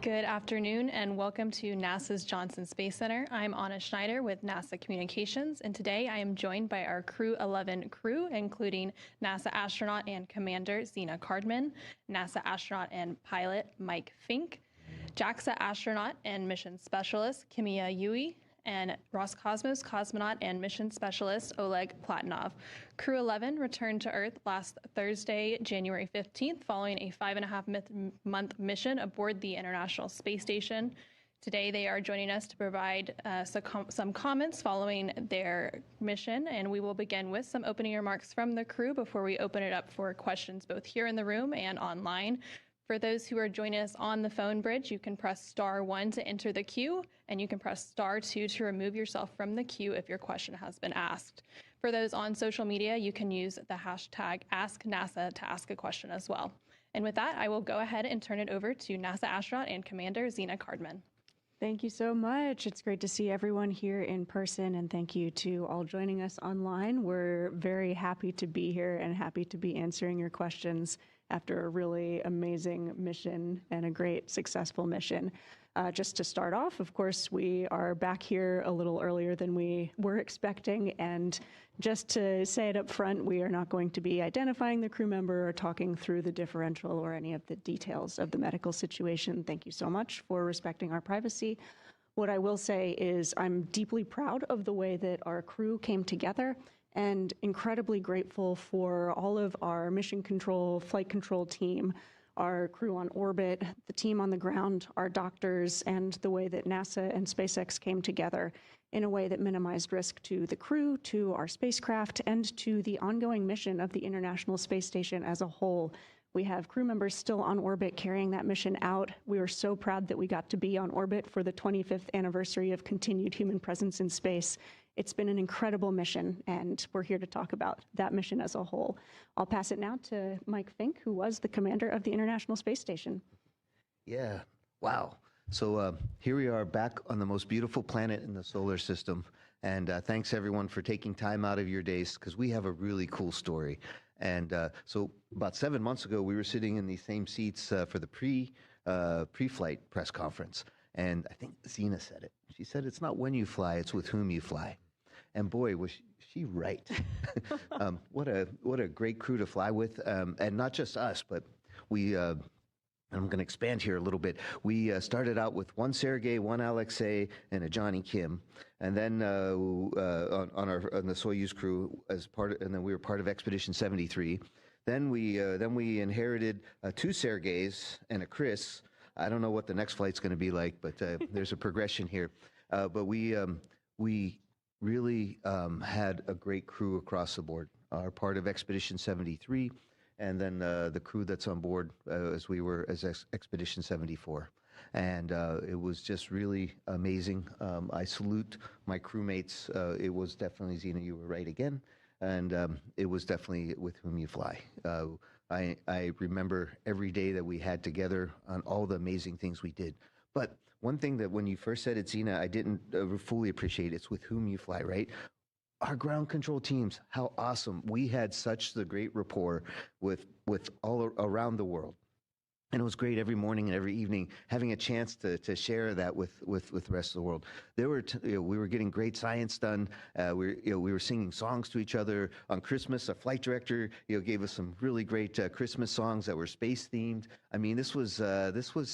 Good afternoon and welcome to NASA's Johnson Space Center. I'm Anna Schneider with NASA Communications, and today I am joined by our Crew-11 crew, including NASA astronaut and commander Zena Cardman, NASA astronaut and pilot Mike Fink, JAXA astronaut and mission specialist Kimia Yui, and Roscosmos cosmonaut and mission specialist Oleg Platonov. Crew-11 returned to Earth last Thursday, January 15th, following a 5.5-month mission aboard the International Space Station. Today, they are joining us to provide some comments following their mission, and we will begin with some opening remarks from the crew before we open it up for questions both here in the room and online. For those who are joining us on the phone bridge, you can press *1 to enter the queue, and you can press *2 to remove yourself from the queue if your question has been asked. For those on social media, you can use the hashtag #AskNASA to ask a question as well. And with that, I will go ahead and turn it over to NASA astronaut and commander Zena Cardman. Thank you so much. It's great to see everyone here in person, and thank you to all joining us online. We're very happy to be here and happy to be answering your questions after a really amazing mission and a great successful mission. Just to start off, of course, we are back here a little earlier than we were expecting, and just to say it up front, we are not going to be identifying the crew member or talking through the differential or any of the details of the medical situation. Thank you so much for respecting our privacy. What I will say is I'm deeply proud of the way that our crew came together and incredibly grateful for all of our mission control, flight control team, our crew on orbit, the team on the ground, our doctors, and the way that NASA and SpaceX came together in a way that minimized risk to the crew, to our spacecraft, and to the ongoing mission of the International Space Station as a whole. We have crew members still on orbit carrying that mission out. We are so proud that we got to be on orbit for the 25th anniversary of continued human presence in space. It's been an incredible mission, and we're here to talk about that mission as a whole. I'll pass it now to Mike Fink, who was the commander of the International Space Station. Yeah, wow. So here we are back on the most beautiful planet in the solar system. And thanks everyone for taking time out of your days, because we have a really cool story. And so about 7 months ago, we were sitting in these same seats for the pre-flight press conference. And I think Zena said it. She said, "It's not when you fly, it's with whom you fly." And boy, was she right. What a great crew to fly with. And not just us, but we, I'm going to expand here a little bit. We started out with one Sergey, one Alexei, and a Johnny Kim. And then on the Soyuz crew and then we were part of Expedition 73. Then we inherited two Sergeys and a Chris. I don't know what the next flight's going to be like, but there's a progression here. But we really had a great crew across the board. Our part of Expedition 73, and then the crew that's on board as Expedition 74. And it was just really amazing. I salute my crewmates. It was definitely, Zena, you were right again. And it was definitely with whom you fly. I remember every day that we had together on all the amazing things we did. But one thing that when you first said it, Zena, I didn't fully appreciate, it's with whom you fly, right? Our ground control teams, how awesome. We had such the great rapport with all around the world. And it was great every morning and every evening having a chance to share that with the rest of the world. There were we were getting great science done. We were singing songs to each other on Christmas. Our flight director gave us some really great Christmas songs that were space themed. I mean, this was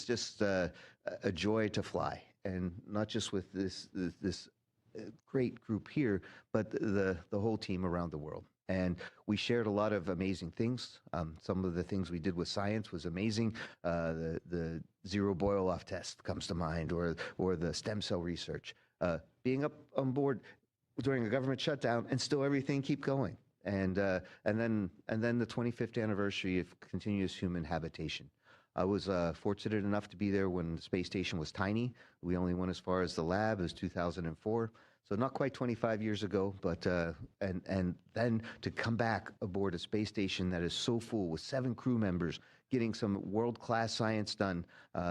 just a joy to fly, and not just with this great group here, but the whole team around the world. And we shared a lot of amazing things. Some of the things we did with science was amazing. The zero boil-off test comes to mind, or the stem cell research. Being up on board during a government shutdown and still everything keep going. And then the 25th anniversary of continuous human habitation. I was fortunate enough to be there when the space station was tiny. We only went as far as the lab. It was 2004. So not quite 25 years ago, but and then to come back aboard a space station that is so full with 7 crew members, getting some world-class science done,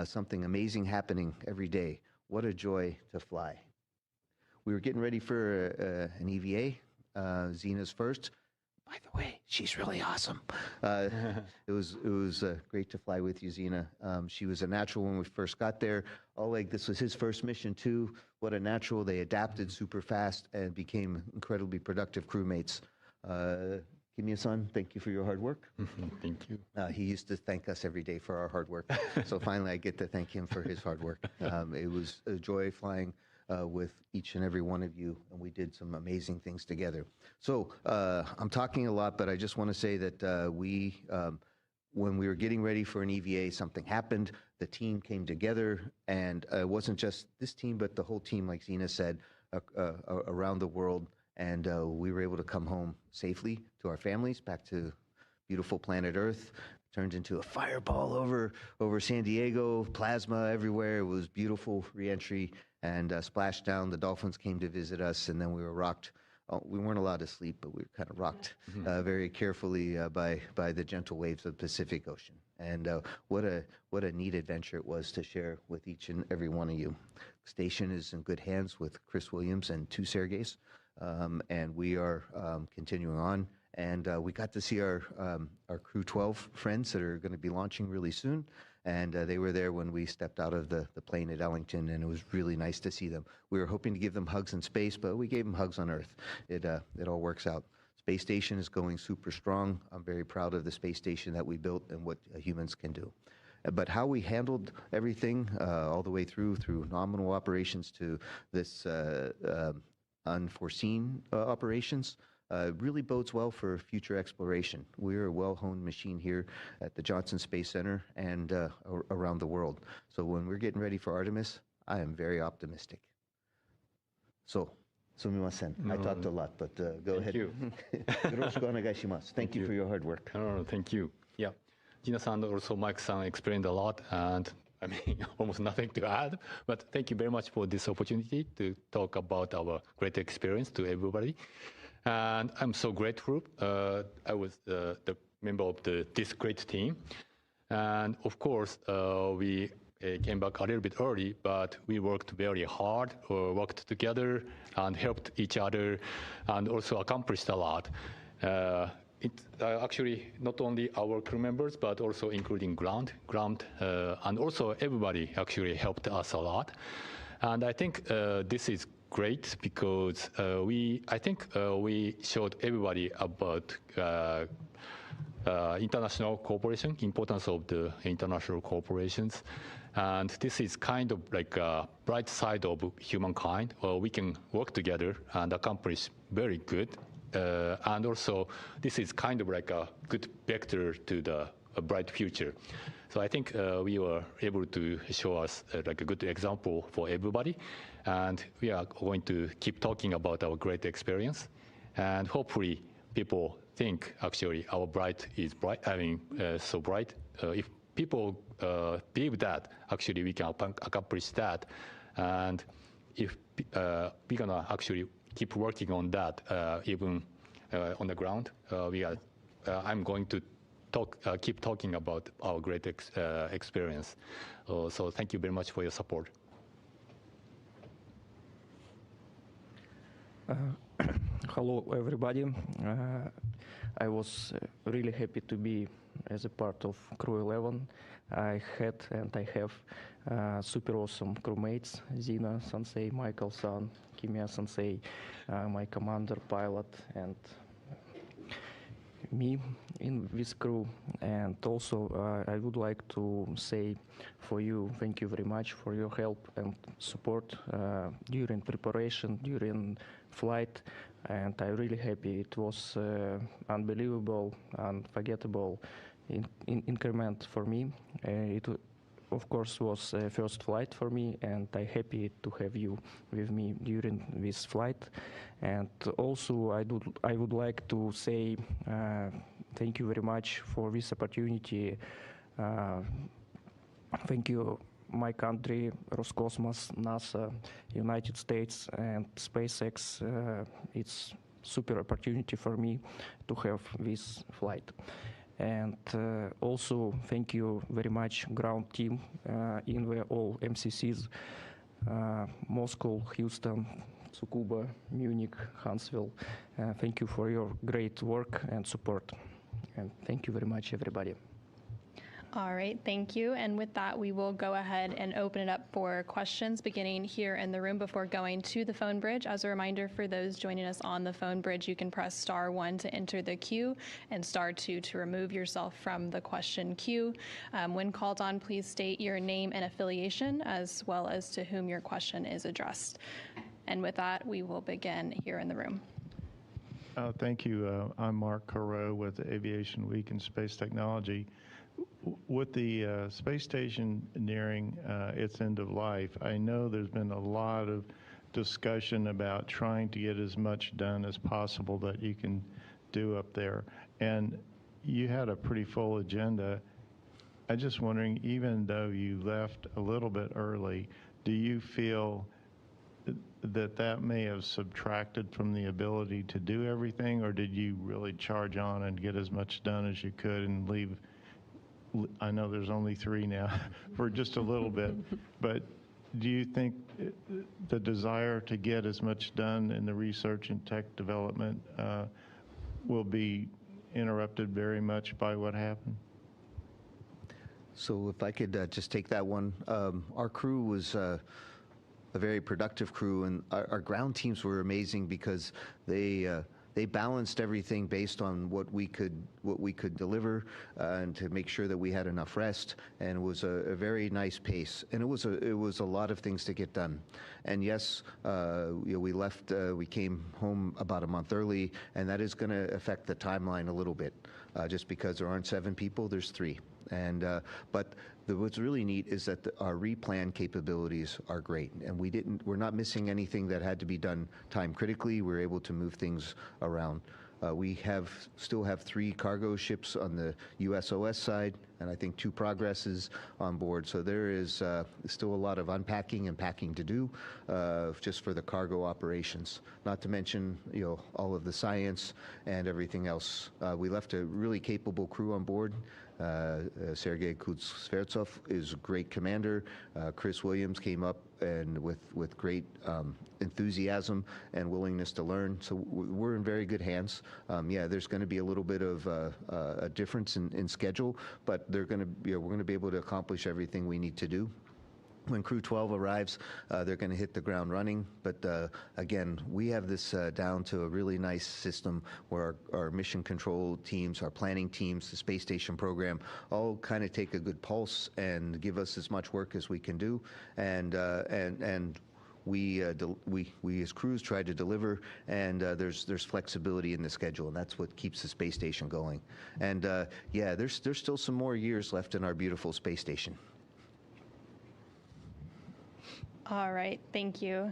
something amazing happening every day. What a joy to fly. We were getting ready for an EVA, Zena's first. by the way, she's really awesome. It was great to fly with you, Zena. She was a natural when we first got there. Oleg, this was his first mission too. What a natural. They adapted super fast and became incredibly productive crewmates. Kimia-san, thank you for your hard work. Thank you. He used to thank us every day for our hard work. So finally I get to thank him for his hard work. It was a joy flying with each and every one of you, and we did some amazing things together. So I'm talking a lot, but I just want to say that when we were getting ready for an EVA, something happened. The team came together, and it wasn't just this team, but the whole team, like Zena said, around the world. And we were able to come home safely to our families, back to beautiful planet Earth. Turned into a fireball over San Diego, plasma everywhere. It was beautiful reentry and splashed down. The dolphins came to visit us, and then we were rocked. We weren't allowed to sleep, but we were kind of rocked very carefully by the gentle waves of the Pacific Ocean. And what a neat adventure it was to share with each and every one of you. Station is in good hands with Chris Williams and two Sergeys. And we are continuing on, and we got to see our Crew-12 friends that are going to be launching really soon, and they were there when we stepped out of the plane at Ellington, and it was really nice to see them. We were hoping to give them hugs in space, but we gave them hugs on Earth. It all works out. Space station is going super strong. I'm very proud of the space station that we built and what humans can do. But how we handled everything all the way through nominal operations to this unforeseen operations really bodes well for future exploration. We're a well-honed machine here at the Johnson Space Center and around the world. So when we're getting ready for Artemis, I am very optimistic. So, sumimasen. I talked a lot, but go ahead. Yoroshiku onegaishimasu. Thank you for your hard work. Thank you. Yeah, Gina-san and also Mike-san explained a lot, and I mean, almost nothing to add, but thank you very much for this opportunity to talk about our great experience to everybody. And I'm so grateful. I was the member of this great team. And of course, we came back a little bit early, but we worked very hard, worked together and helped each other and also accomplished a lot. It's actually not only our crew members, but also including ground, and also everybody actually helped us a lot. And I think this is great because I think we showed everybody about international cooperation, importance of the international corporations. And this is kind of like a bright side of humankind, where we can work together and accomplish very good. And also, this is kind of like a good vector to a bright future. So I think we were able to show us like a good example for everybody. And we are going to keep talking about our great experience. And hopefully people think actually our bright is bright, so bright. If people believe that, actually we can accomplish that. And if we're gonna actually keep working on that, even on the ground. I'm going to keep talking about our great experience. So thank you very much for your support. Hello, everybody. I was really happy to be as a part of Crew-11. I had and I have super awesome crewmates, Zina Sensei, Michael San, Kimia Sensei, my commander, pilot, and me in this crew. And also I would like to say for you, thank you very much for your help and support during preparation, during flight. And I'm really happy. It was unbelievable, unforgettable increment for me. It of course was a first flight for me, and I'm happy to have you with me during this flight. And also I would like to say thank you very much for this opportunity. Thank you, my country, Roscosmos, NASA, United States, and SpaceX. It's super opportunity for me to have this flight. And also thank you very much ground team in the all MCCs, Moscow, Houston, Tsukuba, Munich, Huntsville. Thank you for your great work and support. And thank you very much, everybody. All right, thank you. And with that, we will go ahead and open it up for questions beginning here in the room before going to the phone bridge. As a reminder for those joining us on the phone bridge, you can press *1 to enter the queue and *2 to remove yourself from the question queue. When called on, please state your name and affiliation as well as to whom your question is addressed. And with that, we will begin here in the room. Thank you. I'm Mark Corot with Aviation Week in Space Technology. With the space station nearing its end of life, I know there's been a lot of discussion about trying to get as much done as possible that you can do up there. And you had a pretty full agenda. I'm just wondering, even though you left a little bit early, do you feel that may have subtracted from the ability to do everything, or did you really charge on and get as much done as you could and leave? I know there's only 3 now for just a little bit, but do you think the desire to get as much done in the research and tech development will be interrupted very much by what happened? So if I could just take that one. Our crew was a very productive crew, and our ground teams were amazing because they balanced everything based on what we could deliver, and to make sure that we had enough rest. And it was a very nice pace, and it was a lot of things to get done. And yes, we left. We came home about a month early, and that is going to affect the timeline a little bit, just because there aren't 7 people, there's 3. And but what's really neat is that our replan capabilities are great, and we're not missing anything that had to be done time critically. We're able to move things around. We still have 3 cargo ships on the USOS side, and I think 2 Progresses on board. So there is still a lot of unpacking and packing to do, just for the cargo operations. Not to mention, all of the science and everything else. We left a really capable crew on board. Sergei Kuznetsov is a great commander. Chris Williams came up and with great enthusiasm and willingness to learn. So we're in very good hands. Yeah, there's going to be a little bit of a difference in schedule, but we're going to be able to accomplish everything we need to do. When Crew 12 arrives, they're going to hit the ground running. But again, we have this down to a really nice system where our mission control teams, our planning teams, the space station program, all kind of take a good pulse and give us as much work as we can do. And we as crews try to deliver, and there's flexibility in the schedule, and that's what keeps the space station going. And yeah, there's still some more years left in our beautiful space station. All right, thank you.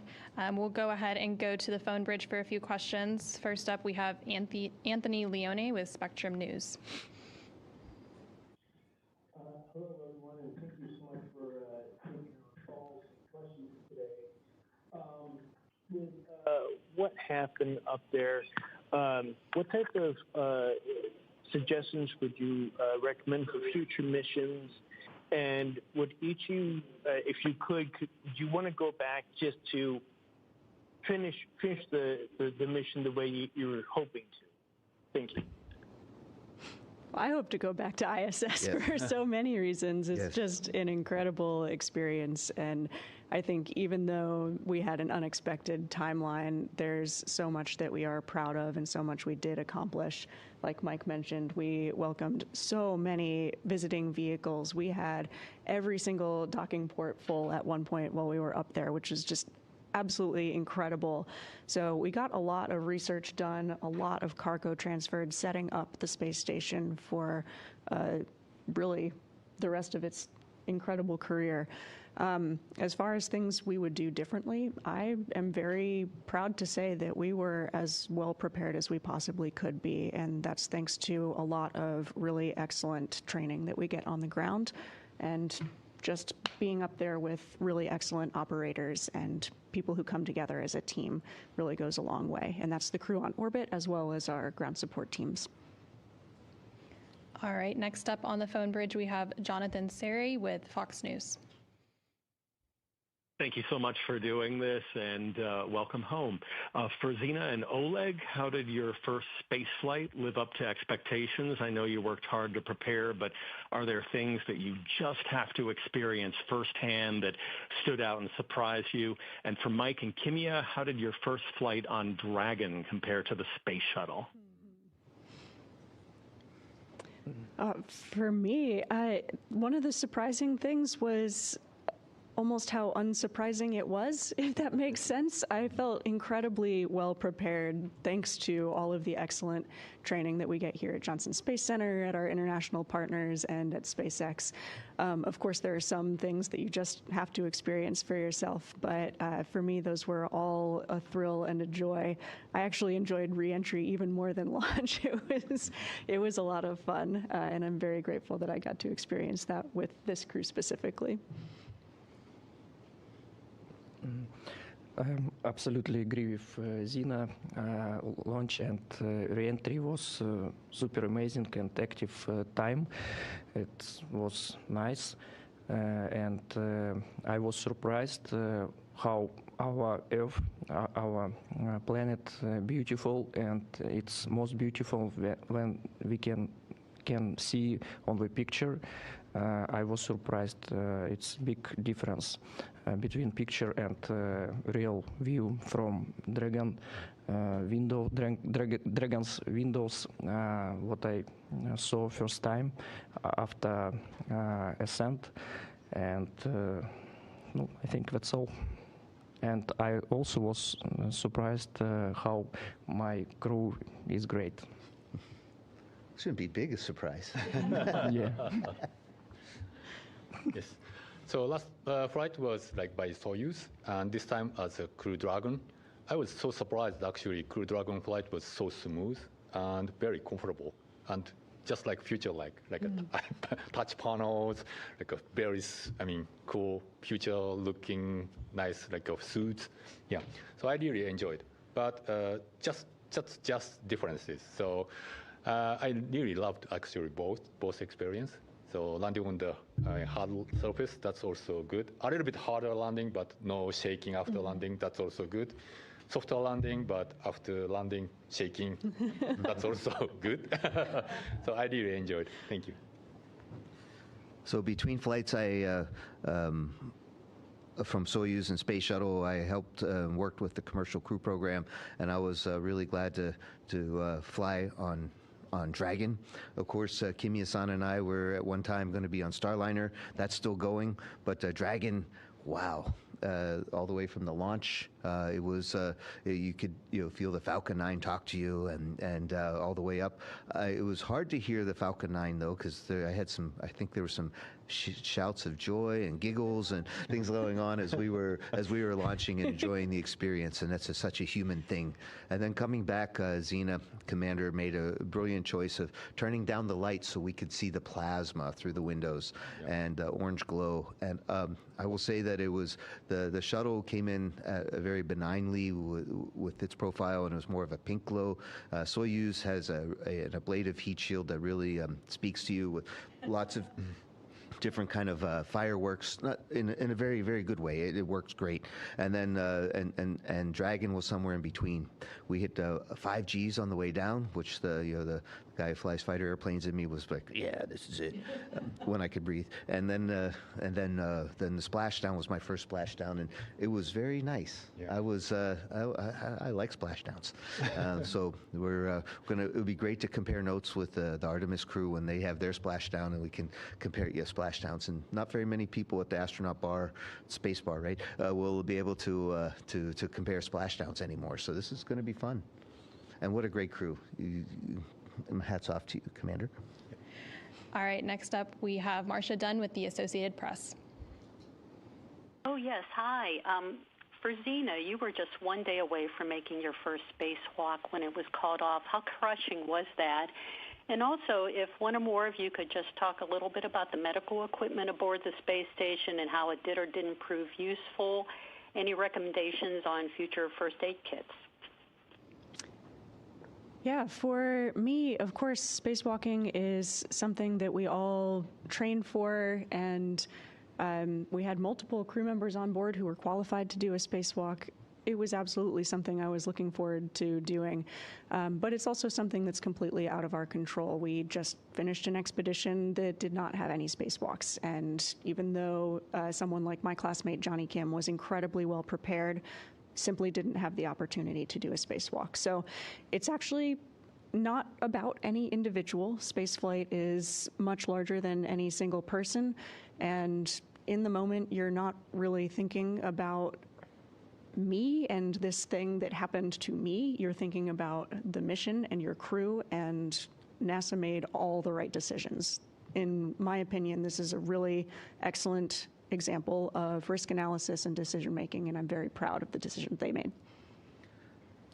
We'll go ahead and go to the phone bridge for a few questions. First up, we have Anthony Leone with Spectrum News. Hello, everyone, and thank you so much for taking our calls and questions today. With what happened up there, what type of suggestions would you recommend for future missions? And would each you, if you could you want to go back just to finish the mission the way you were hoping to? Thank you. I hope to go back to ISS for so many reasons. It's just an incredible experience. And I think even though we had an unexpected timeline, there's so much that we are proud of and so much we did accomplish. Like Mike mentioned, we welcomed so many visiting vehicles. We had every single docking port full at one point while we were up there, which is just absolutely incredible. So we got a lot of research done, a lot of cargo transferred, setting up the space station for really the rest of its incredible career. As far as things we would do differently, I am very proud to say that we were as well prepared as we possibly could be, and that's thanks to a lot of really excellent training that we get on the ground, and just being up there with really excellent operators and people who come together as a team really goes a long way. And that's the crew on orbit as well as our ground support teams. All right, next up on the phone bridge, we have Jonathan Seri with Fox News. Thank you so much for doing this, and welcome home. For Zena and Oleg, how did your first space flight live up to expectations? I know you worked hard to prepare, but are there things that you just have to experience firsthand that stood out and surprised you? And for Mike and Kimia, how did your first flight on Dragon compare to the space shuttle? For me, one of the surprising things was almost how unsurprising it was, if that makes sense. I felt incredibly well prepared thanks to all of the excellent training that we get here at Johnson Space Center, at our international partners, and at SpaceX. Of course, there are some things that you just have to experience for yourself, but for me, those were all a thrill and a joy. I actually enjoyed re-entry even more than launch. It was a lot of fun, and I'm very grateful that I got to experience that with this crew specifically. I absolutely agree with Zena. Launch and re-entry was super amazing and active time. It was nice, and I was surprised how our Earth, our planet, beautiful, and it's most beautiful when we can see on the picture. I was surprised. It's big difference between picture and real view from Dragon's windows. What I saw first time after ascent, and no, I think that's all. And I also was surprised how my crew is great. Shouldn't be big a surprise. Yeah. Yes. So last flight was like by Soyuz, and this time as a Crew Dragon. I was so surprised, actually. Crew Dragon flight was so smooth and very comfortable, and just like future, like touch panels, like a very, cool future-looking, nice, like a suits. Yeah. So I really enjoyed, but just differences. So I really loved actually both experience. So landing on the hard surface, that's also good. A little bit harder landing, but no shaking after landing, that's also good. Softer landing, but after landing, shaking, that's also good. So I really enjoyed. Thank you. So between flights, from Soyuz and Space Shuttle, I helped worked with the commercial crew program, and I was really glad to fly on Dragon. Of course, Kimia-san and I were at one time going to be on Starliner. That's still going, but Dragon, wow. All the way from the launch, it was you could feel the Falcon 9 talk to you, and all the way up. It was hard to hear the Falcon 9 though, because I think there were some shouts of joy and giggles and things going on as we were launching and enjoying the experience, and that's such a human thing. And then coming back, Zena, Commander, made a brilliant choice of turning down the lights so we could see the plasma through the windows and orange glow. And I will say that it was the shuttle came in very benignly with its profile, and it was more of a pink glow. Soyuz has an ablative heat shield that really speaks to you with lots of different kind of fireworks, not in a very, very good way. It works great. And then and Dragon was somewhere in between. We hit 5 Gs on the way down, which the guy who flies fighter airplanes in me was like, yeah, this is it, when I could breathe. And then the splashdown was my first splashdown, and it was very nice. Yeah. I like splashdowns. So it would be great to compare notes with the Artemis crew when they have their splashdown, and we can compare splashdowns. And not very many people at the astronaut bar, space bar, right, will be able to compare splashdowns anymore. So this is going to be fun. And what a great crew. Hats off to you, Commander. All right, next up we have Marcia Dunn with the Associated Press. Oh, yes. Hi. For Zena, you were just one day away from making your first spacewalk when it was called off. How crushing was that? And also, if one or more of you could just talk a little bit about the medical equipment aboard the space station and how it did or didn't prove useful. Any recommendations on future first aid kits? Yeah, for me, of course, spacewalking is something that we all train for, and We had multiple crew members on board who were qualified to do a spacewalk. It was absolutely something I was looking forward to doing, but it's also something that's completely out of our control. We just finished an expedition that did not have any spacewalks, and even though someone like my classmate Johnny Kim was incredibly well prepared, simply didn't have the opportunity to do a spacewalk. So it's actually not about any individual. Spaceflight is much larger than any single person, and in the moment, you're not really thinking about me and this thing that happened to me. You're thinking about the mission and your crew, and NASA made all the right decisions. In my opinion, this is a really excellent example of risk analysis and decision making, and I'm very proud of the decision they made.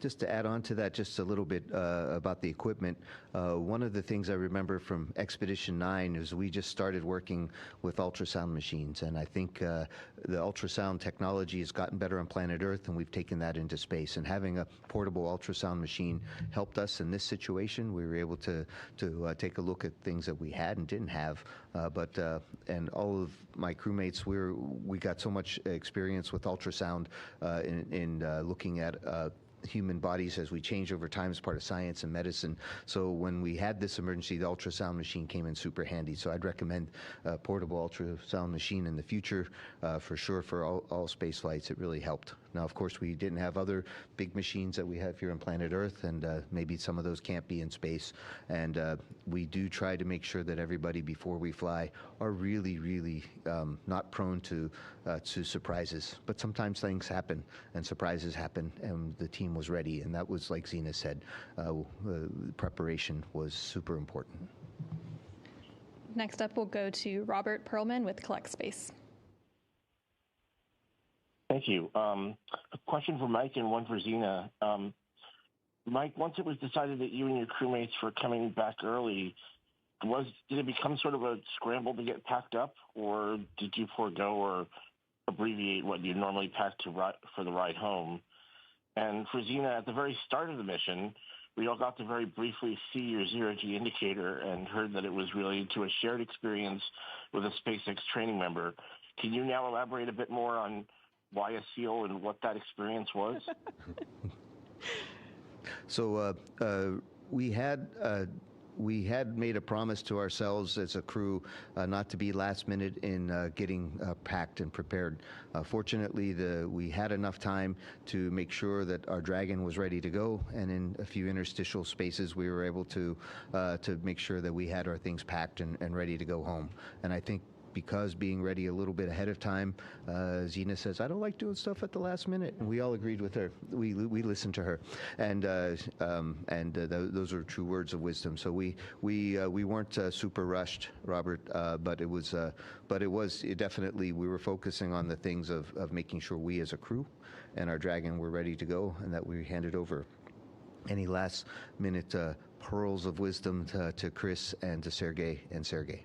Just to add on to that just a little bit about the equipment, one of the things I remember from Expedition 9 is we just started working with ultrasound machines, and I think the ultrasound technology has gotten better on planet Earth, and we've taken that into space. And having a portable ultrasound machine helped us in this situation. We were able to take a look at things that we had and didn't have, and all of my crewmates, we got so much experience with ultrasound in looking at human bodies as we change over time as part of science and medicine. So when we had this emergency, the ultrasound machine came in super handy. So I'd recommend a portable ultrasound machine in the future for sure for all space flights. It really helped. Now, of course, we didn't have other big machines that we have here on planet Earth, and maybe some of those can't be in space. And we do try to make sure that everybody before we fly are really, really not prone to surprises. But sometimes things happen and surprises happen, and the team was ready. And that was, like Zena said, preparation was super important. Next up, we'll go to Robert Perlman with Collect Space. Thank you. A question for Mike and one for Zena. Mike, once it was decided that you and your crewmates were coming back early, did it become sort of a scramble to get packed up, or did you forego or abbreviate what you normally pack for the ride home? And for Zena, at the very start of the mission, we all got to very briefly see your zero-G indicator and heard that it was related to a shared experience with a SpaceX training member. Can you now elaborate a bit more on why a SEAL and what that experience was? So we had made a promise to ourselves as a crew not to be last minute in getting packed and prepared. Fortunately, we had enough time to make sure that our Dragon was ready to go, and in a few interstitial spaces we were able to make sure that we had our things packed and ready to go home. And I think because being ready a little bit ahead of time, Zena says, I don't like doing stuff at the last minute. And we all agreed with her. We listened to her. And those are true words of wisdom. So we weren't super rushed, Robert, but it was definitely, we were focusing on the things of making sure we as a crew and our Dragon were ready to go, and that we handed over any last minute pearls of wisdom to Chris and to Sergey and Sergey.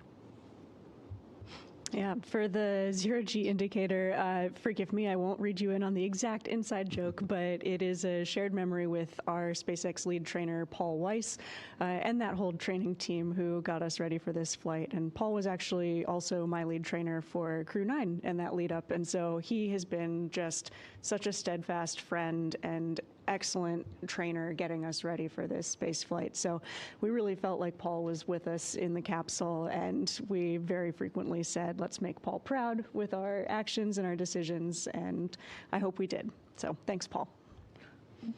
Yeah, for the zero-G indicator, forgive me, I won't read you in on the exact inside joke, but it is a shared memory with our SpaceX lead trainer, Paul Weiss, and that whole training team who got us ready for this flight. And Paul was actually also my lead trainer for Crew-9 and that lead up. And so he has been just such a steadfast friend and excellent trainer getting us ready for this space flight. So we really felt like Paul was with us in the capsule, and we very frequently said, let's make Paul proud with our actions and our decisions, and I hope we did. So thanks, Paul.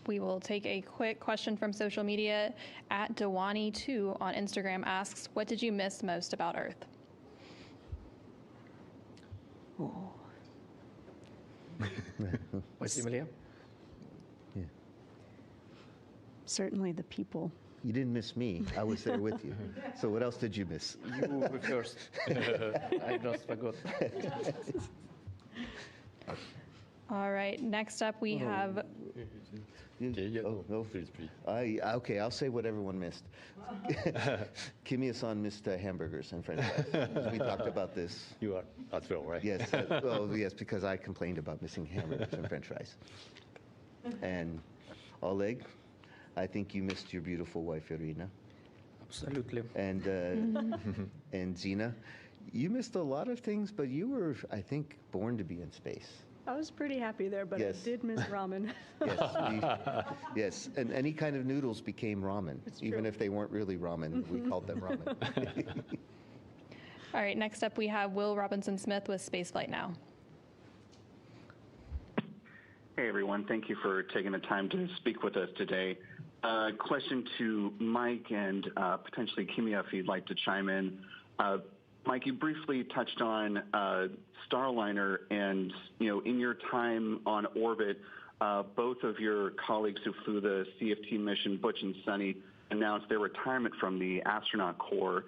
We will take a quick question from social media. @Dewani2 on Instagram asks, what did you miss most about Earth? Oh. What's Emilia? Certainly the people. You didn't miss me. I was there with you. So what else did you miss? You were first. I just forgot. All right. Next up, we have. Okay, I'll say what everyone missed. Kimia-san missed hamburgers and French fries. We talked about this. You are as well, right? Yes. Yes, because I complained about missing hamburgers and French fries. And Oleg, I think you missed your beautiful wife, Irina. Absolutely. And and Zena, You missed a lot of things, but you were, I think, born to be in space. I was pretty happy there, but Yes. I did miss ramen. Yes, and any kind of noodles became ramen, even if they weren't really ramen. We called them ramen. All right, next up we have Will Robinson-Smith with Spaceflight Now. Hey, everyone. Thank you for taking the time to speak with us today. Question to Mike and potentially Kimia, if you'd like to chime in. Mike, you briefly touched on Starliner, and in your time on orbit, both of your colleagues who flew the CFT mission, Butch and Sunny, announced their retirement from the astronaut corps.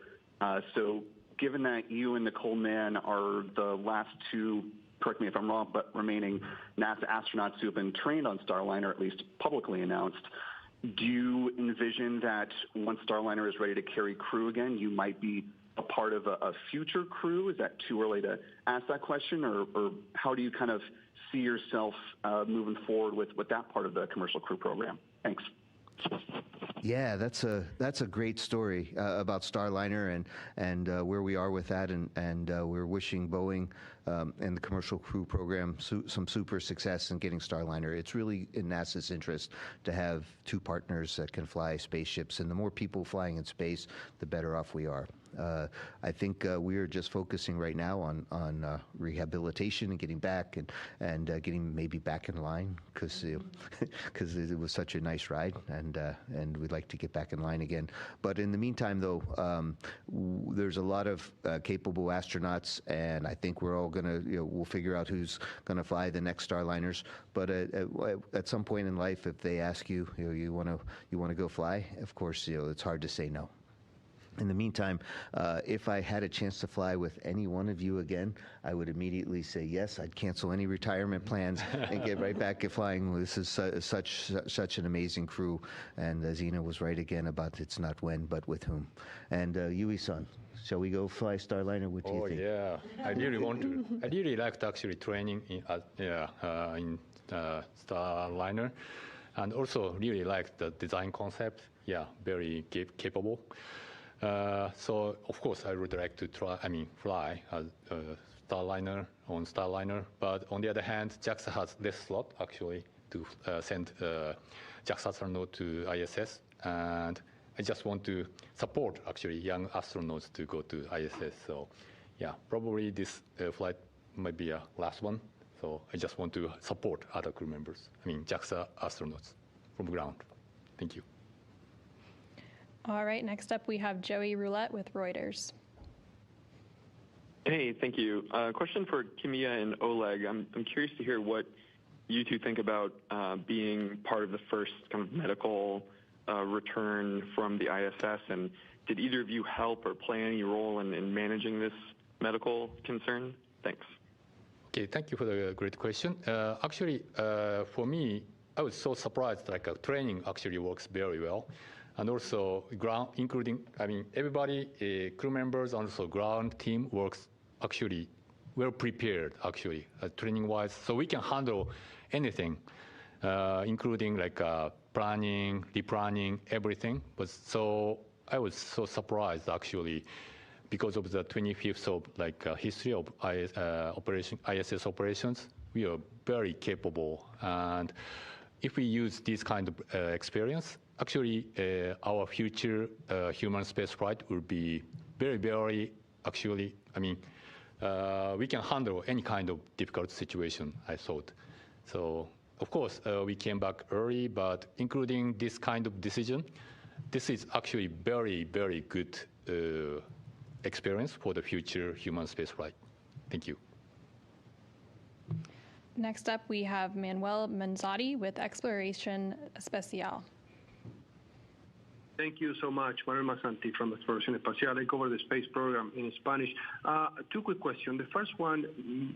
So given that you and Nicole Mann are the last two, correct me if I'm wrong, but remaining NASA astronauts who have been trained on Starliner, at least publicly announced, do you envision that once Starliner is ready to carry crew again, you might be a part of a future crew? Is that too early to ask that question, or how do you kind of see yourself moving forward with that part of the commercial crew program? Thanks. Yeah, that's a great story about Starliner and where we are with that, and we're wishing Boeing and the commercial crew program some super success in getting Starliner. It's really in NASA's interest to have two partners that can fly spaceships, and the more people flying in space, the better off we are. I think we are just focusing right now on rehabilitation and getting back and getting maybe back in line because it was such a nice ride, and we'd like to get back in line again. But in the meantime, though, there's a lot of capable astronauts, and I think we're all gonna we'll figure out who's gonna fly the next Starliners. But at some point in life, if they ask you, you wanna go fly, of course, it's hard to say no. In the meantime, if I had a chance to fly with any one of you again, I would immediately say yes. I'd cancel any retirement plans and get right back at flying. This is such an amazing crew, and Zena was right again about it's not when, but with whom. And Yui-san, shall we go fly Starliner? What do you think? Yeah, I really want to. I really liked actually training in Starliner, and also really liked the design concept. Yeah, very capable. So of course I would like to fly Starliner on Starliner, but on the other hand, JAXA has less slot actually to send JAXA astronaut to ISS, and I just want to support actually young astronauts to go to ISS. So yeah, probably this flight might be a last one. So I just want to support other crew members, JAXA astronauts from ground. Thank you. All right, next up we have Joey Roulette with Reuters. Hey, thank you. Question for Kimia and Oleg. I'm curious to hear what you two think about being part of the first kind of medical return from the ISS, and did either of you help or play any role in managing this medical concern? Thanks. Okay, thank you for the great question. Actually, for me, I was so surprised, training actually works very well. And also ground, including, everybody, crew members, and also ground team works actually well prepared, actually, training-wise. So we can handle anything, including planning, replanning, everything. But so I was so surprised, actually, because of the 25th of history of ISS operations. We are very capable, and if we use this kind of experience, actually, our future human spaceflight will be very, very, actually, we can handle any kind of difficult situation, I thought. So, of course, we came back early, but including this kind of decision, this is actually very, very good experience for the future human spaceflight. Thank you. Next up, we have Manuel Manzotti with Exploration Especial. Thank you so much. Manuel Manzotti from Exploration Especial. I cover the space program in Spanish. Two quick questions. The first one,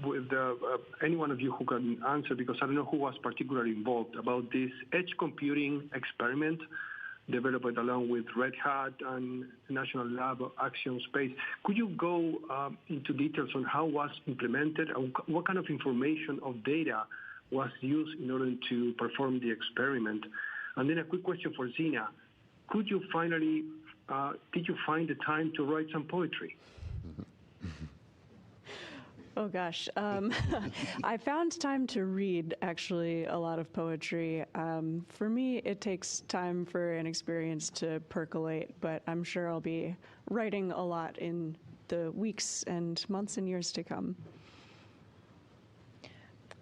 with any one of you who can answer, because I don't know who was particularly involved, about this edge computing experiment developed along with Red Hat and National Lab of Action Space. Could you go into details on how it was implemented and what kind of information of data was used in order to perform the experiment? And then a quick question for Zena. Could you finally, did you find the time to write some poetry? Oh gosh, I found time to read actually a lot of poetry. For me, it takes time for an experience to percolate, but I'm sure I'll be writing a lot in the weeks and months and years to come.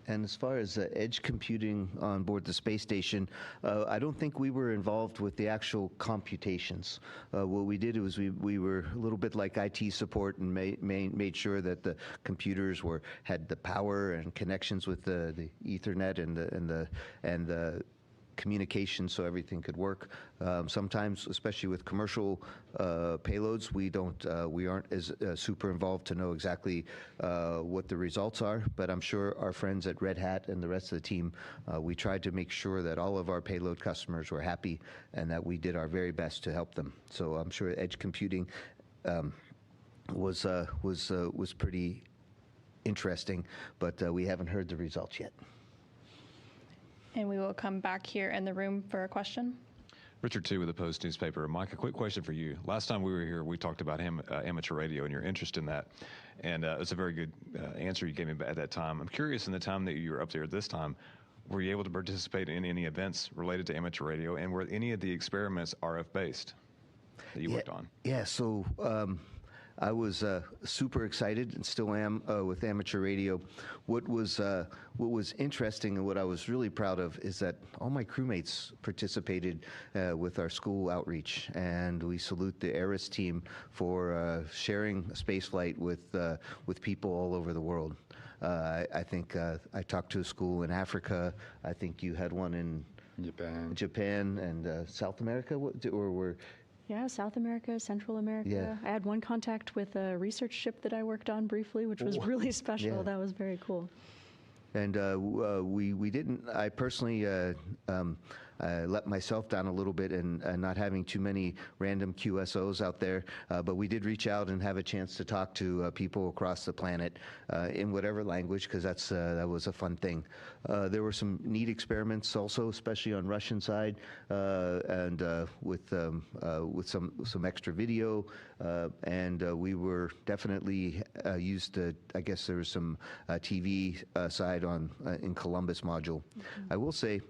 And as far as edge computing on board the space station, I don't think we were involved with the actual computations. What we did was we were a little bit like IT support and made sure that the computers had the power and connections with the Ethernet and the communication so everything could work. Sometimes, especially with commercial payloads, we aren't as super involved to know exactly what the results are, but I'm sure our friends at Red Hat and the rest of the team, we tried to make sure that all of our payload customers were happy and that we did our very best to help them. So I'm sure edge computing was pretty interesting, but we haven't heard the results yet. And we will come back here in the room for a question. Richard Two with the Post newspaper. Mike, a quick question for you. Last time we were here, we talked about amateur radio and your interest in that. And it's a very good answer you gave me at that time. I'm curious, in the time that you were up there this time, were you able to participate in any events related to amateur radio? And were any of the experiments RF-based that you worked on? Yeah, so I was super excited and still am with amateur radio. What was interesting and what I was really proud of is that all my crewmates participated with our school outreach, and we salute the ARIS team for sharing a space flight with people all over the world. I think I talked to a school in Africa. I think you had one in Japan and South America, Yeah, South America, Central America. Yeah. I had one contact with a research ship that I worked on briefly, which was really special. Yeah. That was very cool. And we didn't, I personally let myself down a little bit and not having too many random QSOs out there, but we did reach out and have a chance to talk to people across the planet in whatever language, because that was a fun thing. There were some neat experiments also, especially on Russian side, and with some extra video, and we were definitely used to, I guess there was some TV side on in Columbus module. Mm-hmm. I will say,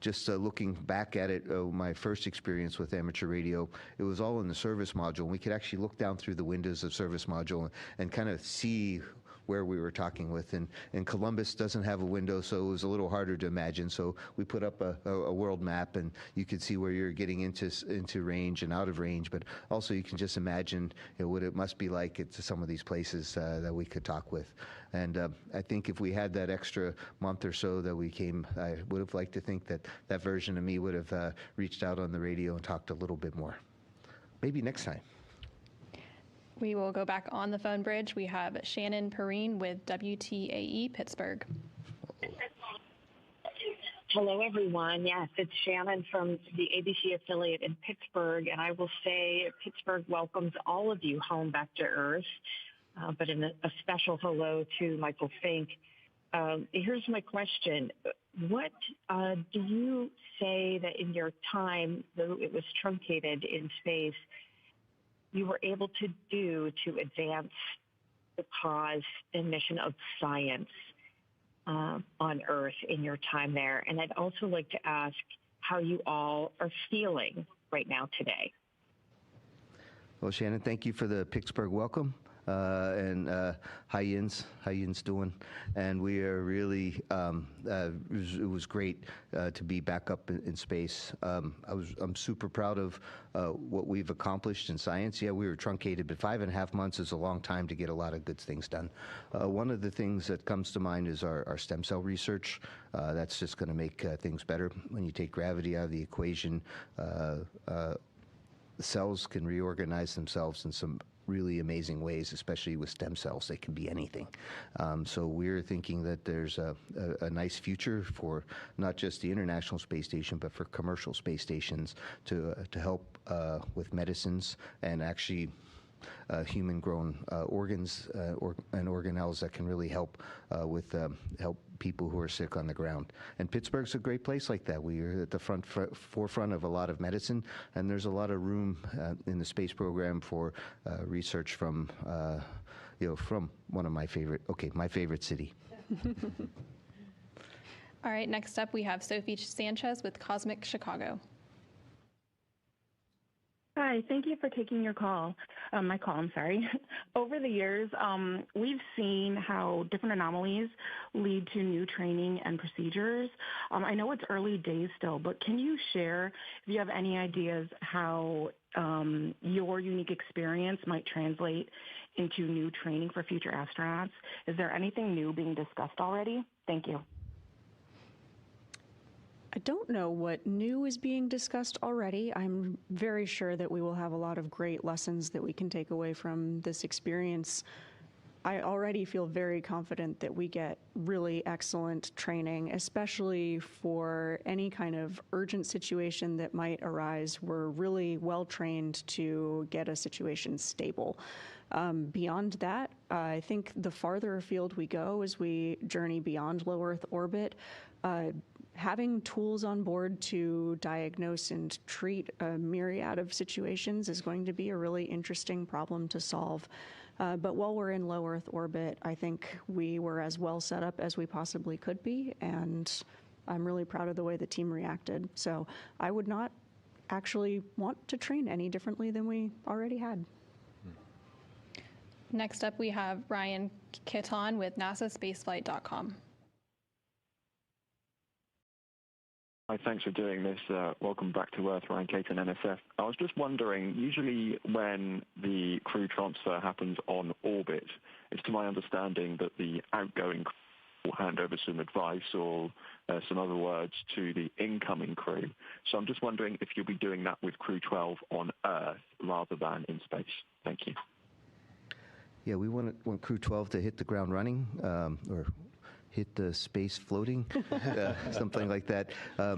just looking back at it, my first experience with amateur radio, it was all in the service module. We could actually look down through the windows of service module and kind of see where we were talking with. And Columbus doesn't have a window, so it was a little harder to imagine. So we put up a world map, and you could see where you're getting into range and out of range. But also you can just imagine what it must be like at some of these places that we could talk with. And I think if we had that extra month or so that we came, I would have liked to think that that version of me would have reached out on the radio and talked a little bit more. Maybe next time. We will go back on the phone bridge. We have Shannon Perrine with WTAE Pittsburgh. Hello, everyone. Yes, it's Shannon from the ABC affiliate in Pittsburgh, and I will say Pittsburgh welcomes all of you home back to Earth, but a special hello to Michael Fink. Here's my question. What do you say that in your time, though it was truncated in space, you were able to do to advance the cause and mission of science on Earth in your time there? And I'd also like to ask how you all are feeling right now today. Well, Shannon, thank you for the Pittsburgh welcome. And how Yin's doing? And we are really, it was great to be back up in space. I'm super proud of what we've accomplished in science. Yeah, we were truncated, but 5.5 months is a long time to get a lot of good things done. One of the things that comes to mind is our stem cell research. That's just going to make things better. When you take gravity out of the equation, cells can reorganize themselves in some really amazing ways, especially with stem cells. They can be anything. So we're thinking that there's a nice future for not just the International Space Station, but for commercial space stations to help with medicines and actually human-grown organs and organelles that can really help with help people who are sick on the ground. And Pittsburgh's a great place like that. We are at the forefront of a lot of medicine, and there's a lot of room in the space program for research from, from one of my favorite city. All right, next up we have Sophie Sanchez with Cosmic Chicago. Hi, thank you for taking my call. Over the years, we've seen how different anomalies lead to new training and procedures. I know it's early days still, but can you share if you have any ideas how your unique experience might translate into new training for future astronauts? Is there anything new being discussed already? Thank you. I don't know what new is being discussed already. I'm very sure that we will have a lot of great lessons that we can take away from this experience. I already feel very confident that we get really excellent training, especially for any kind of urgent situation that might arise. We're really well trained to get a situation stable. Beyond that, I think the farther afield we go as we journey beyond low Earth orbit, having tools on board to diagnose and treat a myriad of situations is going to be a really interesting problem to solve. But while we're in low Earth orbit, I think we were as well set up as we possibly could be, and I'm really proud of the way the team reacted. So I would not actually want to train any differently than we already had. Next up, we have Ryan Kiton with NASAspaceflight.com. Hi, thanks for doing this. Welcome back to Earth, Ryan Caton, NSF. I was just wondering, usually when the crew transfer happens on orbit, it's to my understanding that the outgoing crew will hand over some advice or some other words to the incoming crew. So I'm just wondering if you'll be doing that with Crew-12 on Earth rather than in space. Thank you. Yeah, we want Crew-12 to hit the ground running, or hit the space floating, something like that. I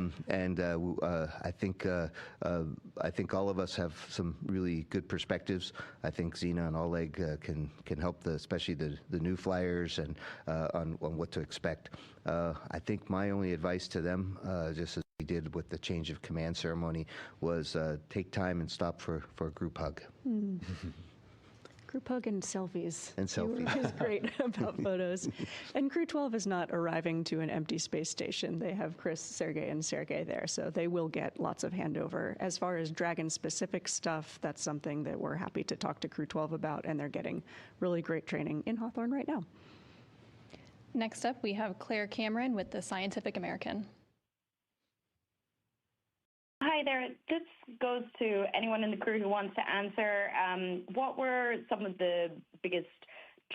think all of us have some really good perspectives. I think Zena and Oleg can help, especially the new flyers, and on what to expect. I think my only advice to them, just as we did with the change of command ceremony, was take time and stop for a group hug. Group hug and selfies. And selfies. He was great about photos. And Crew-12 is not arriving to an empty space station. They have Chris, Sergey, and Sergey there, so they will get lots of handover. As far as Dragon-specific stuff, that's something that we're happy to talk to Crew-12 about, and they're getting really great training in Hawthorne right now. Next up, we have Claire Cameron with the Scientific American. Hi there. This goes to anyone in the crew who wants to answer. What were some of the biggest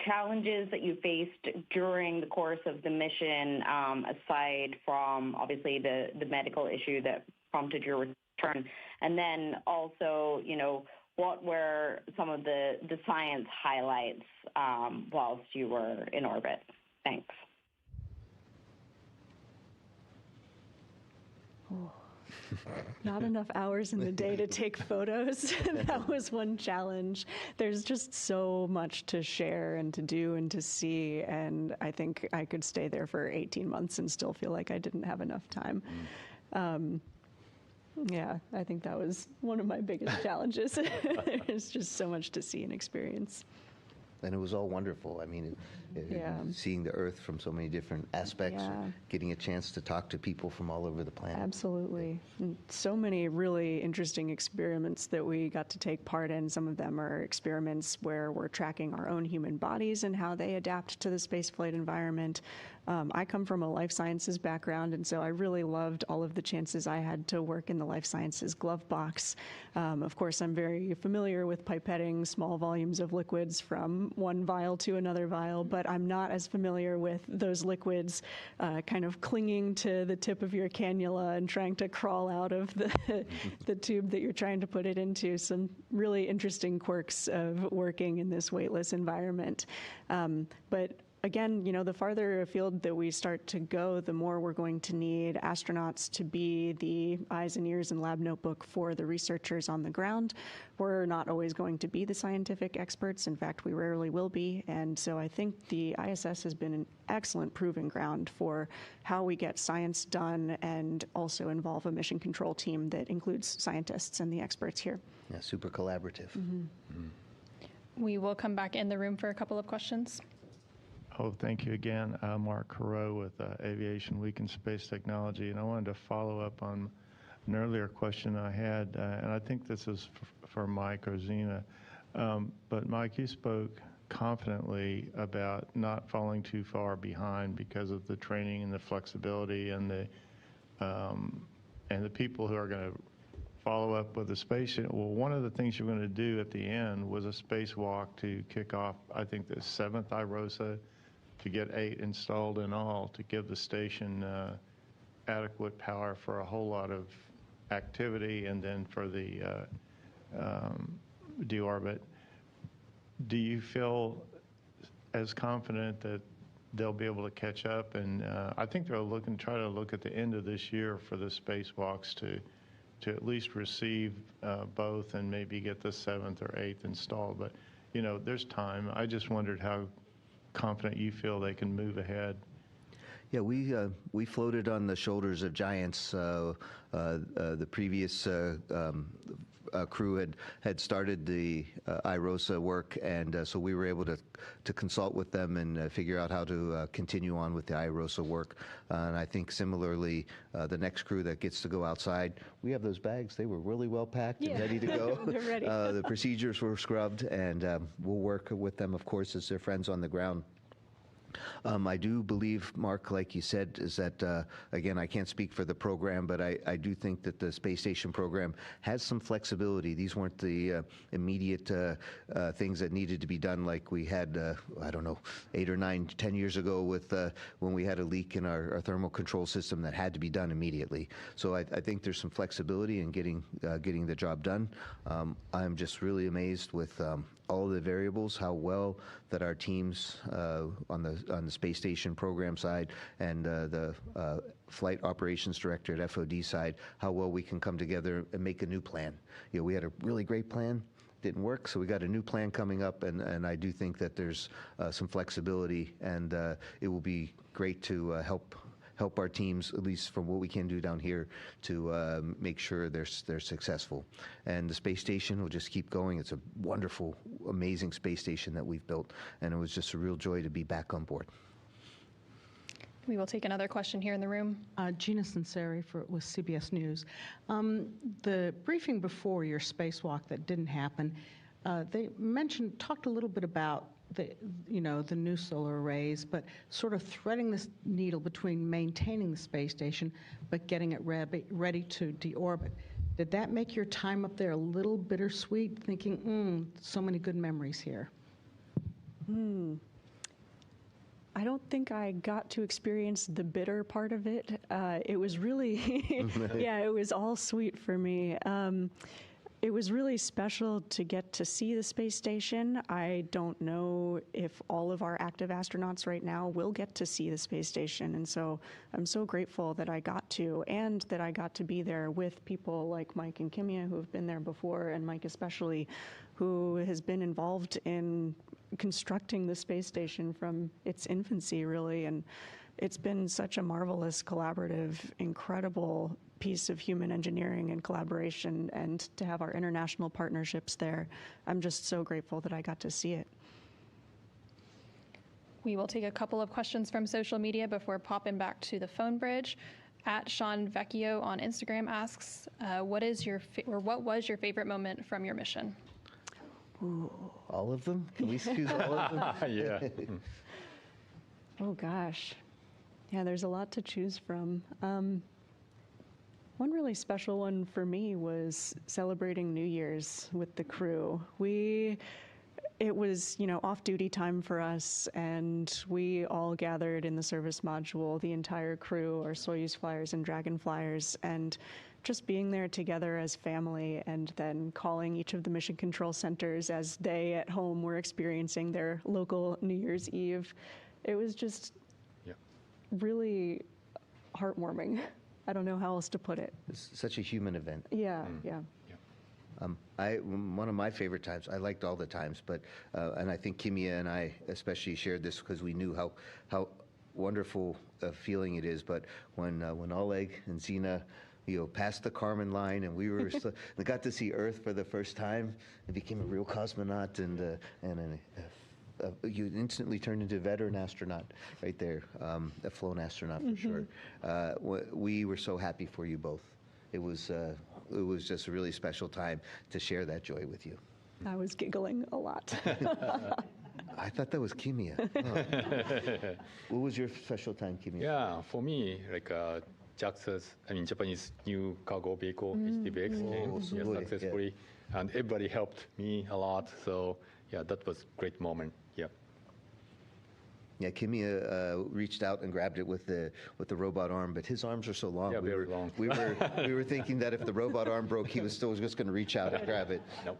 challenges that you faced during the course of the mission, aside from obviously the medical issue that prompted your return? And then also, what were some of the science highlights whilst you were in orbit? Thanks. Oh. Not enough hours in the day to take photos. That was one challenge. There's just so much to share and to do and to see, and I think I could stay there for 18 months and still feel like I didn't have enough time. Yeah, I think that was one of my biggest challenges. There's just so much to see and experience. And it was all wonderful. I mean, seeing the Earth from so many different aspects, getting a chance to talk to people from all over the planet. Absolutely. And so many really interesting experiments that we got to take part in. Some of them are experiments where we're tracking our own human bodies and how they adapt to the spaceflight environment. I come from a life sciences background, and so I really loved all of the chances I had to work in the life sciences glove box. Of course, I'm very familiar with pipetting small volumes of liquids from one vial to another vial, but I'm not as familiar with those liquids kind of clinging to the tip of your cannula and trying to crawl out of the tube that you're trying to put it into. Some really interesting quirks of working in this weightless environment. But again, the farther afield that we start to go, the more we're going to need astronauts to be the eyes and ears and lab notebook for the researchers on the ground. We're not always going to be the scientific experts. In fact, we rarely will be. And so I think the ISS has been an excellent proving ground for how we get science done and also involve a mission control team that includes scientists and the experts here. Yeah, super collaborative. We will come back in the room for a couple of questions. Oh, thank you again. Mark Carreau with Aviation Week in Space Technology. And I wanted to follow up on an earlier question I had, and I think this is for Mike or Zena. But Mike, you spoke confidently about not falling too far behind because of the training and the flexibility and the people who are going to follow up with the space. Well, one of the things you're going to do at the end was a spacewalk to kick off, I think, the 7th IROSA, to get 8 installed in all, to give the station adequate power for a whole lot of activity, and then for the deorbit. Do you feel as confident that they'll be able to catch up? And I think they're try to look at the end of this year for the spacewalks to at least receive both and maybe get the 7th or 8th installed. But, there's time. I just wondered how confident you feel they can move ahead. Yeah, we floated on the shoulders of giants. The previous crew had started the IROSA work, and so we were able to consult with them and figure out how to continue on with the IROSA work. And I think similarly, the next crew that gets to go outside, we have those bags. They were really well packed and ready to go. They're ready. The procedures were scrubbed, and we'll work with them, of course, as their friends on the ground. I do believe, Mark, like you said, is that, again, I can't speak for the program, but I do think that the space station program has some flexibility. These weren't the immediate things that needed to be done like we had, I don't know, 8 or 9, 10 years ago with when we had a leak in our thermal control system that had to be done immediately. So I think there's some flexibility in getting the job done. I'm just really amazed with all of the variables, how well that our teams on the space station program side and the flight operations director at FOD side, how well we can come together and make a new plan. We had a really great plan, didn't work, so we got a new plan coming up, and I do think that there's some flexibility, and it will be great to help our teams, at least from what we can do down here, to make sure they're successful. And the space station will just keep going. It's a wonderful, amazing space station that we've built, and it was just a real joy to be back on board. We will take another question here in the room. Gina Sinceri with CBS News. The briefing before your spacewalk that didn't happen, they talked a little bit about the new solar arrays, but sort of threading this needle between maintaining the space station but getting it ready to deorbit. Did that make your time up there a little bittersweet, thinking, so many good memories here? I don't think I got to experience the bitter part of it. It was really, yeah, it was all sweet for me. It was really special to get to see the space station. I don't know if all of our active astronauts right now will get to see the space station, and so I'm so grateful that I got to, and that I got to be there with people like Mike and Kimia who have been there before, and Mike especially, who has been involved in constructing the space station from its infancy, really, and it's been such a marvelous, collaborative, incredible piece of human engineering and collaboration, and to have our international partnerships there. I'm just so grateful that I got to see it. We will take a couple of questions from social media before popping back to the phone bridge. At Sean Vecchio on Instagram asks, what was your favorite moment from your mission? Ooh, all of them? Can we choose all of them? Yeah. Oh gosh. Yeah, there's a lot to choose from. One really special one for me was celebrating New Year's with the crew. It was, off-duty time for us, and we all gathered in the service module, the entire crew, our Soyuz flyers and Dragon flyers, and just being there together as family, and then calling each of the mission control centers as they at home were experiencing their local New Year's Eve. It was just really heartwarming. I don't know how else to put it. It's such a human event. Yeah, yeah. One of my favorite times, I liked all the times, but, and I think Kimia and I especially shared this because we knew how wonderful a feeling it is, but when Oleg and Zina, passed the Kármán line and we got to see Earth for the first time and became a real cosmonaut, and you instantly turned into a veteran astronaut right there, a flown astronaut for sure. We were so happy for you both. It was just a really special time to share that joy with you. I was giggling a lot. I thought that was Kimia. Oh. What was your special time, Kimia? Yeah, for me, like JAXA's, Japanese new cargo vehicle, HTBX, came successfully, and everybody helped me a lot. So yeah, that was a great moment. Yeah. Yeah, Kimia reached out and grabbed it with the robot arm, but his arms are so long. Yeah, very long. We were thinking that if the robot arm broke, he was still just going to reach out and grab it. Nope.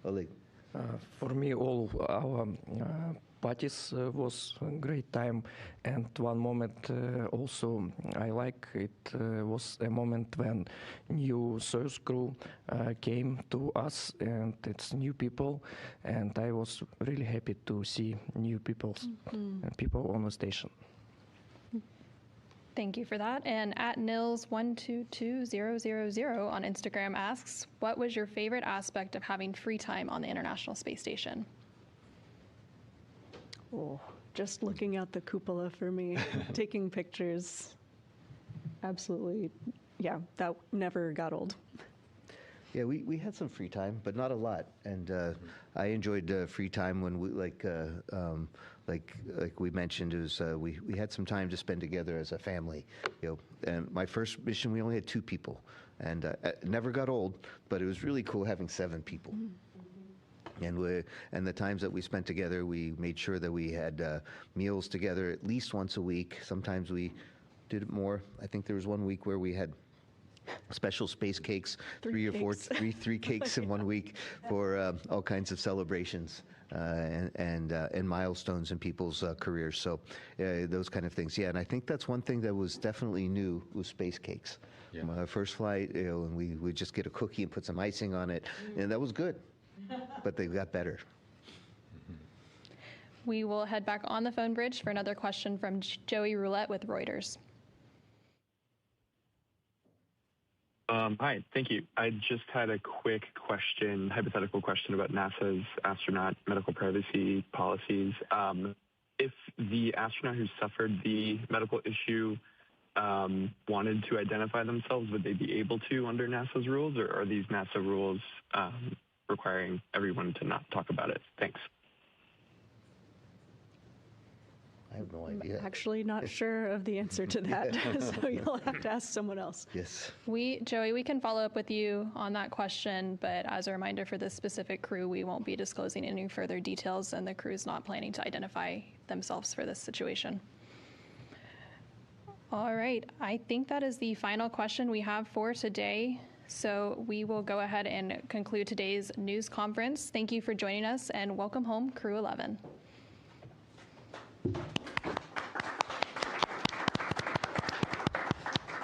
Oleg. For me, all our parties was a great time, and one moment also I like it was a moment when new Soyuz crew came to us, and it's new people, and I was really happy to see new people on the station. Thank you for that. And at Nils122000 on Instagram asks, what was your favorite aspect of having free time on the International Space Station? Oh, just looking out the cupola for me, taking pictures. Absolutely. Yeah, that never got old. Yeah, we had some free time, but not a lot. And I enjoyed free time when we, like we mentioned, is we had some time to spend together as a family. And my first mission, we only had 2 people, and it never got old. But it was really cool having 7 people. And the times that we spent together, we made sure that we had meals together at least once a week. Sometimes we did it more. I think there was one week where we had special space cakes, 3 cakes in 1 week for all kinds of celebrations and milestones in people's careers. So those kind of things. Yeah, and I think that's one thing that was definitely new was space cakes. Yeah. My first flight, and we would just get a cookie and put some icing on it, and that was good. But they got better. We will head back on the phone bridge for another question from Joey Roulette with Reuters. Hi, thank you. I just had a quick question, hypothetical question about NASA's astronaut medical privacy policies. If the astronaut who suffered the medical issue wanted to identify themselves, would they be able to under NASA's rules, or are these NASA rules requiring everyone to not talk about it? Thanks. I have no idea. I'm actually not sure of the answer to that, so you'll have to ask someone else. Yes. Joey, we can follow up with you on that question, but as a reminder for this specific crew, we won't be disclosing any further details, and the crew is not planning to identify themselves for this situation. All right, I think that is the final question we have for today. So we will go ahead and conclude today's news conference. Thank you for joining us, and welcome home, Crew 11.